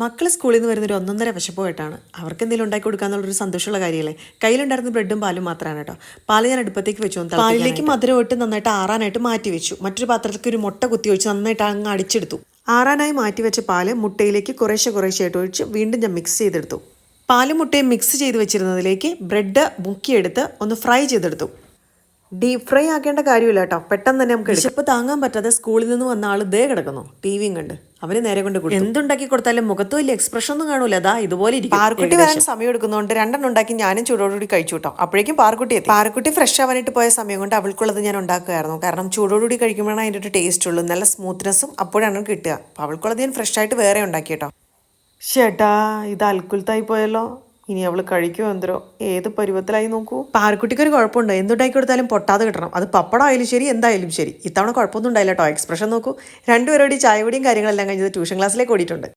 മക്കൾ സ്കൂളിൽ നിന്ന് വരുന്നൊരു ഒന്നൊന്നര വിശപ്പോയിട്ടാണ്. അവർക്ക് എന്തെങ്കിലും ഉണ്ടാക്കി കൊടുക്കാന്നുള്ളൊരു സന്തോഷമുള്ള കാര്യമല്ലേ. കയ്യിലുണ്ടായിരുന്ന ബ്രെഡും പാലും മാത്രമാണ് കേട്ടോ. പാല് ഞാൻ അടുപ്പത്തേക്ക് വെച്ചു, പാലിലേക്ക് മധുരം ഇട്ട് നന്നായിട്ട് ആറാനായിട്ട് മാറ്റി വെച്ചു. മറ്റൊരു പാത്രത്തിലേക്ക് ഒരു മുട്ട കുത്തി ഒഴിച്ച് നന്നായിട്ട് അങ്ങ് അടിച്ചെടുത്തു. ആറാനായി മാറ്റി വെച്ച പാല് മുട്ടയിലേക്ക് കുറേശ്ശായിട്ട് ഒഴിച്ച് വീണ്ടും ഞാൻ മിക്സ് ചെയ്തെടുത്തു. പാലും മുട്ടയും മിക്സ് ചെയ്ത് വെച്ചിരുന്നതിലേക്ക് ബ്രെഡ് മുക്കിയെടുത്ത് ഒന്ന് ഫ്രൈ ചെയ്തെടുത്തു. ഡീപ് ഫ്രൈ ആക്കേണ്ട കാര്യമില്ല കേട്ടോ, പെട്ടെന്ന് തന്നെ നമുക്ക് വിശപ്പ് താങ്ങാൻ പറ്റാതെ സ്കൂളിൽ നിന്ന് വന്ന ആൾ ദേ കിടക്കുന്നു ടിവിയും കണ്ട്. അവന് നേരെ കൊണ്ട് കൊടുത്തു. എന്തുണ്ടാക്കി കൊടുത്താലും മുഖത്ത് വലിയ എക്സ്പ്രഷൻ ഒന്നും കാണൂല. അതാ ഇതുപോലെ പാർക്കുട്ടി വരാൻ സമയം എടുക്കുന്നതുകൊണ്ട് 2 ഉണ്ടാക്കി ഞാനും ചൂടോടുകൂടി കഴിച്ചു കേട്ടോ. അപ്പോഴേക്കും പാർക്കുട്ടി എത്തി. പാർക്കുട്ടി ഫ്രഷ് ആവാനായിട്ട് പോയ സമയം കൊണ്ട് അവൾക്കുള്ളത് ഞാൻ ഉണ്ടാക്കുമായിരുന്നു. കാരണം ചൂടോടുകൂടി കഴിക്കുമ്പോഴാണ് അതിൻ്റെ ഒരു ടേസ്റ്റ് ഉള്ളൂ, നല്ല സ്മൂത്ത്നെസ്സും അപ്പോഴാണ് കിട്ടുക. അപ്പോൾ അവൾക്കുള്ളത് ഞാൻ ഫ്രഷ് ആയിട്ട് വേറെ ഉണ്ടാക്കി കേട്ടോ. ചേട്ടാ, ഇത് അൽക്കുലത്തായി പോയല്ലോ. ഇനി അവള് കഴിക്കുമോ എന്തോ, ഏത് പരുവത്തിലായി നോക്കൂ. പാർക്കുട്ടിക്ക് ഒരു കുഴപ്പമുണ്ട്, എന്തുണ്ടാക്കി കൊടുത്താലും പൊട്ടാതെ കിട്ടണം. അത് പപ്പടം ആയാലും ശരി, എന്തായാലും ശരി. ഇത്തവണ കുഴപ്പമൊന്നും ഉണ്ടായില്ല കേട്ടോ. എക്സ്പ്രഷൻ നോക്കൂ. രണ്ടുപേരോട് ചായപൊടിയും കാര്യങ്ങളെല്ലാം കഴിഞ്ഞത് ട്യൂഷൻ ക്ലാസ്സിലേക്ക് ഓടിയിട്ടുണ്ട്.